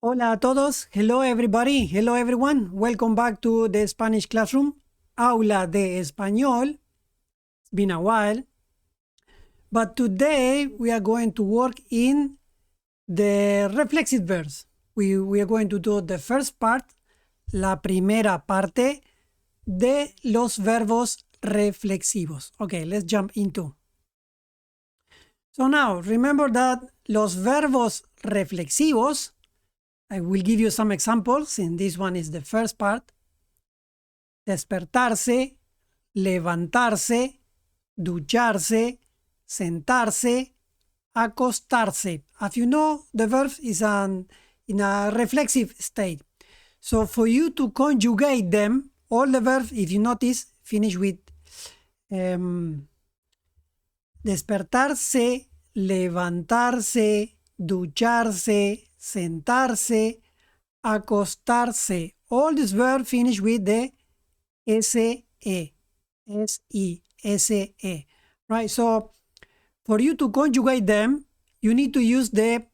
Hola a todos. Hello everybody. Hello everyone. Welcome back to the Spanish classroom. Aula de Español. It's been a while. But today we are going to work in the reflexive verbs. We are going to do the first part, la primera parte de los verbos reflexivos. Okay, let's jump into. So now, remember that los verbos reflexivos, I will give you some examples, and this one is the first part. Despertarse, levantarse, ducharse, sentarse, acostarse. As you know, the verb is in a reflexive state. So for you to conjugate them, all the verbs, if you notice, finish with despertarse, levantarse, ducharse, sentarse, acostarse. All these verbs finish with the se, se, se. Right? So for you to conjugate them, you need to use the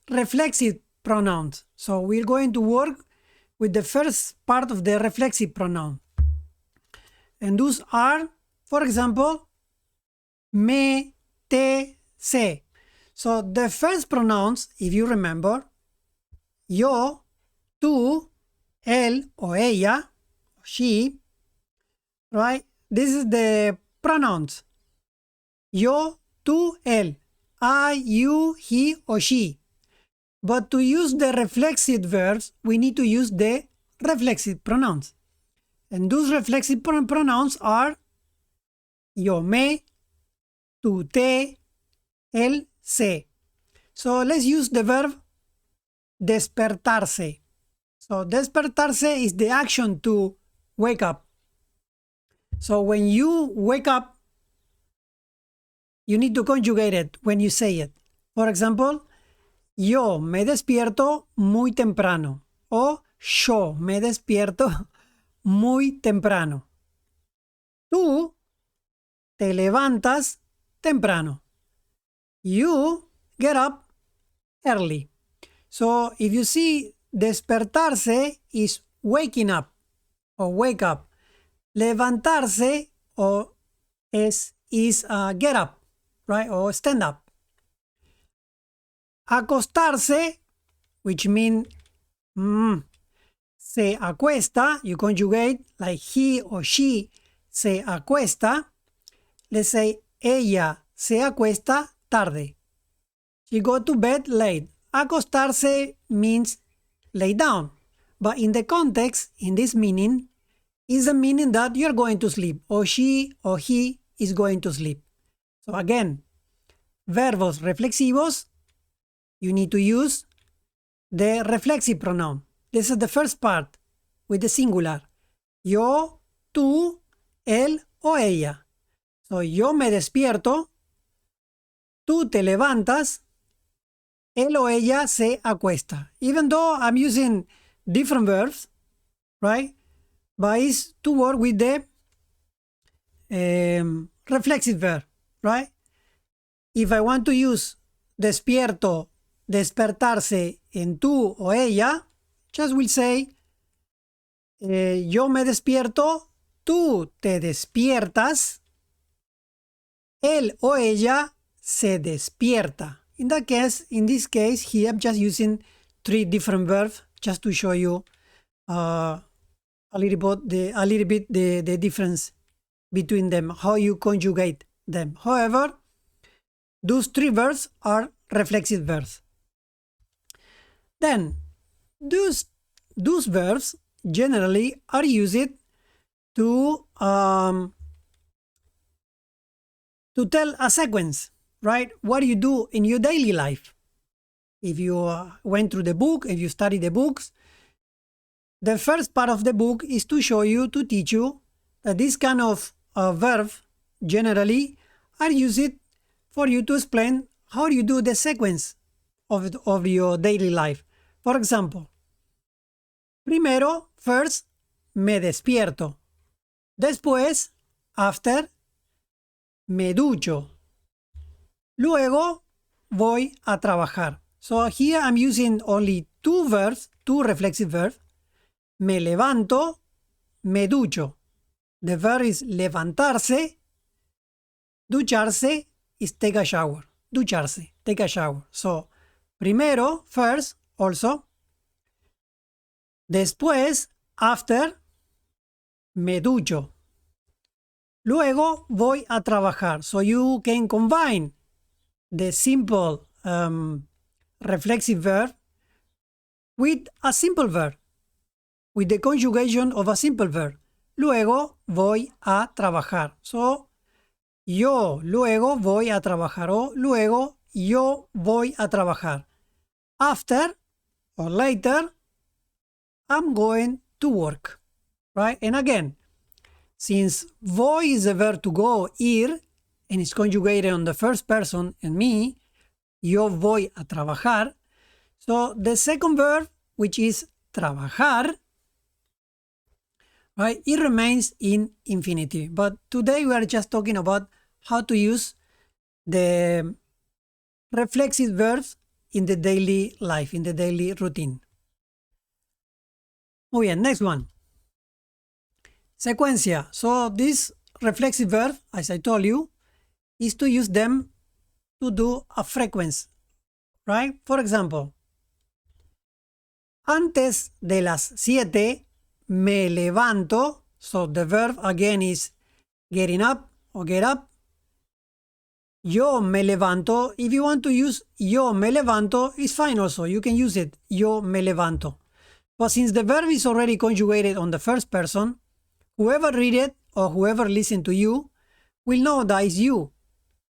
reflexive pronouns. So we're going to work with the first part of the reflexive pronoun. And those are, for example, me, te, se. So the first pronouns, if you remember, yo, tú, él o ella, she, right? This is the pronouns. Yo, tú, él. I, you, he or she. But to use the reflexive verbs, we need to use the reflexive pronouns. And those reflexive pronouns are yo, me, tú, te, él, se. So let's use the verb despertarse. So despertarse is the action to wake up. So when you wake up, you need to conjugate it when you say it. For example, yo me despierto muy temprano. O yo me despierto muy temprano. Tú te levantas temprano. You get up early. So if you see, despertarse is waking up or wake up. Levantarse or is get up, right? Or stand up. Acostarse, which means se acuesta, you conjugate like he or she se acuesta. Let's say ella se acuesta tarde. She go to bed late. Acostarse means lay down. But in the context, in this meaning, is the meaning that you're going to sleep, or she or he is going to sleep. So again, verbos reflexivos, you need to use the reflexive pronoun. This is the first part with the singular. Yo, tú, él o ella. So yo me despierto, tú te levantas, él o ella se acuesta. Even though I'm using different verbs, right? But it's to work with the reflexive verb, right? If I want to use despierto, despertarse en tú o ella, just will say yo me despierto, tú te despiertas, él o ella se despierta. In this case, here I'm just using 3 different verbs just to show you a little bit the difference between them, how you conjugate them. However, those 3 verbs are reflexive verbs. Then, those verbs generally are used to tell a sequence, right? What do you do in your daily life? If you went through the book, if you study the books, the first part of the book is to show you, to teach you that this kind of verb generally are used for you to explain how you do the sequence of your daily life. For example, primero, first, me despierto. Después, after, me ducho. Luego, voy a trabajar. So here I'm using only two verbs, two reflexive verbs. Me levanto, me ducho. The verb is levantarse. Ducharse is take a shower. Ducharse, take a shower. So, primero, first, also. Después, after, me ducho. Luego voy a trabajar. So you can combine the simple reflexive verb with a simple verb, with the conjugation of a simple verb. Luego voy a trabajar. So, yo luego voy a trabajar o luego yo voy a trabajar. After or later, I'm going to work. Right? And again, since voy is a verb to go, ir, and it's conjugated on the first person and me, yo voy a trabajar. So the second verb, which is trabajar, right, it remains in infinitive. But today we are just talking about how to use the reflexive verbs in the daily life, in the daily routine. Muy bien, next one. Secuencia. So this reflexive verb, as I told you, is to use them to do a frequency, right? For example, antes de las 7 me levanto. So the verb again is getting up or get up. Yo me levanto. If you want to use yo me levanto, it's fine also. You can use it. Yo me levanto. But since the verb is already conjugated on the first person, whoever read it or whoever listen to you will know that it's you,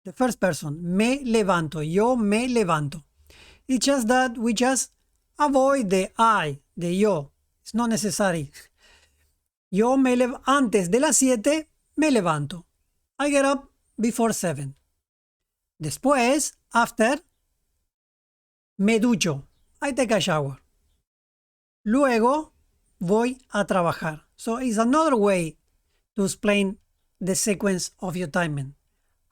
the first person. Me levanto. Yo me levanto. It's just that we just avoid the I, the yo. It's not necessary. Yo me levanto. Antes de las 7 me levanto. I get up before 7. Después, after, me ducho. I take a shower. Luego, voy a trabajar. So it's another way to explain the sequence of your timing.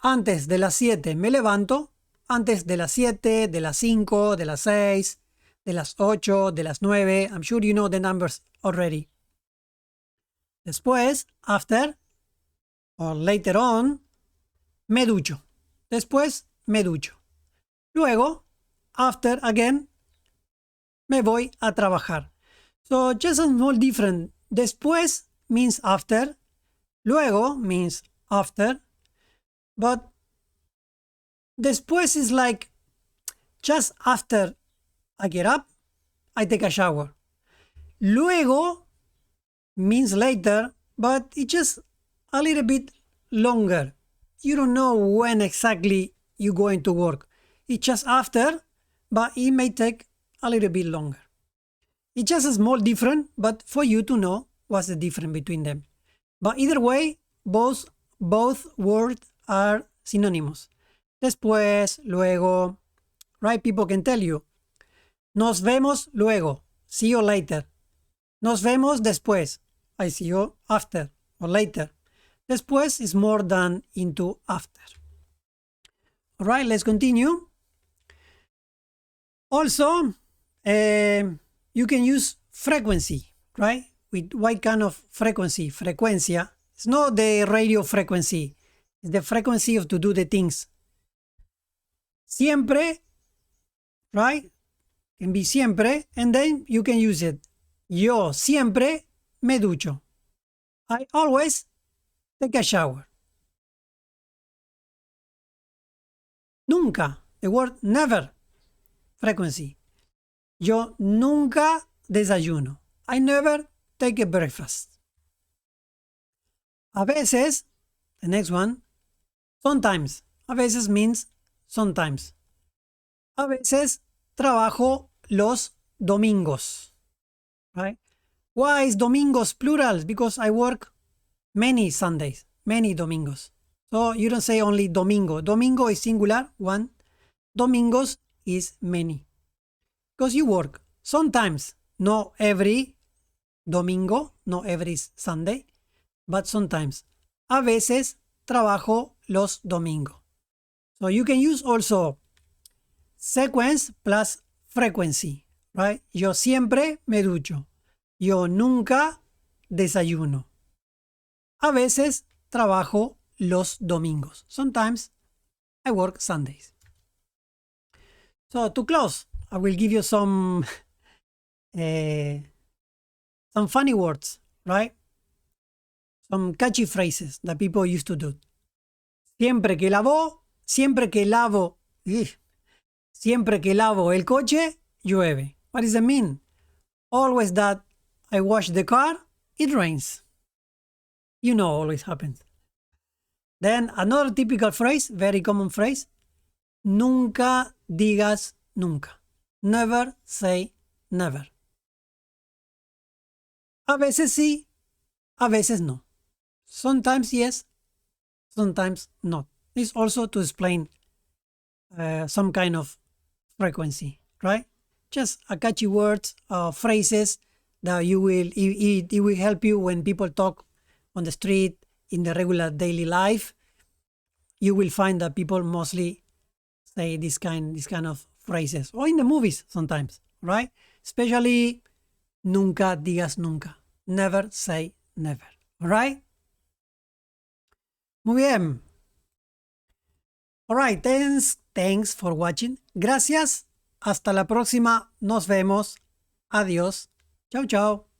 Antes de las 7 me levanto. Antes de las 7, de las 5, de las 6, de las 8, de las 9. I'm sure you know the numbers already. Después, after, or later on, me ducho. Después, me ducho. Luego, after again, me voy a trabajar. So just a small difference. Después means after. Luego means after. But después is like just after I get up, I take a shower. Luego means later, but it's just a little bit longer. You don't know when exactly you're going to work. It's just after, but it may take a little bit longer. It's just a small difference, but for you to know what's the difference between them. But either way, both words are synonymous. Después, luego, right? People can tell you. Nos vemos luego. See you later. Nos vemos después. I see you after or later. Después is more than into after. All right, let's continue. Also, you can use frequency, right? With what kind of frequency? Frecuencia. It's not the radio frequency. It's the frequency of to do the things. Siempre, right? Can be siempre, and then you can use it. Yo siempre me ducho. I always take a shower. Nunca, the word never, frequency. Yo nunca desayuno. I never take a breakfast. A veces, the next one, sometimes. A veces means sometimes. A veces trabajo los domingos. Right? Why is domingos plural? Because I work many Sundays, many domingos. So you don't say only domingo. Domingo is singular, one. Domingos is many. Because you work sometimes, not every domingo, not every Sunday, but sometimes. A veces trabajo los domingos. So you can use also sequence plus frequency, right? Yo siempre me ducho. Yo nunca desayuno. A veces trabajo los domingos. Sometimes I work Sundays. So to close, I will give you some funny words, right? Some catchy phrases that people used to do. Siempre que lavo, siempre que lavo, siempre que lavo el coche, llueve. What does that mean? Always that I wash the car, it rains. You know, always happens. Then another typical phrase, very common phrase, nunca digas nunca. Never say never. A veces sí, a veces no. Sometimes yes, sometimes not. It's also to explain some kind of frequency, right? Just a catchy words, phrases that it will help you when people talk on the street, in the regular daily life. You will find that people mostly say this kind of phrases, or in the movies sometimes, right? Especially nunca digas nunca. Never say never. All right? Muy bien. All right, thanks for watching. Gracias. Hasta la próxima. Nos vemos. Adiós. Chao, chao.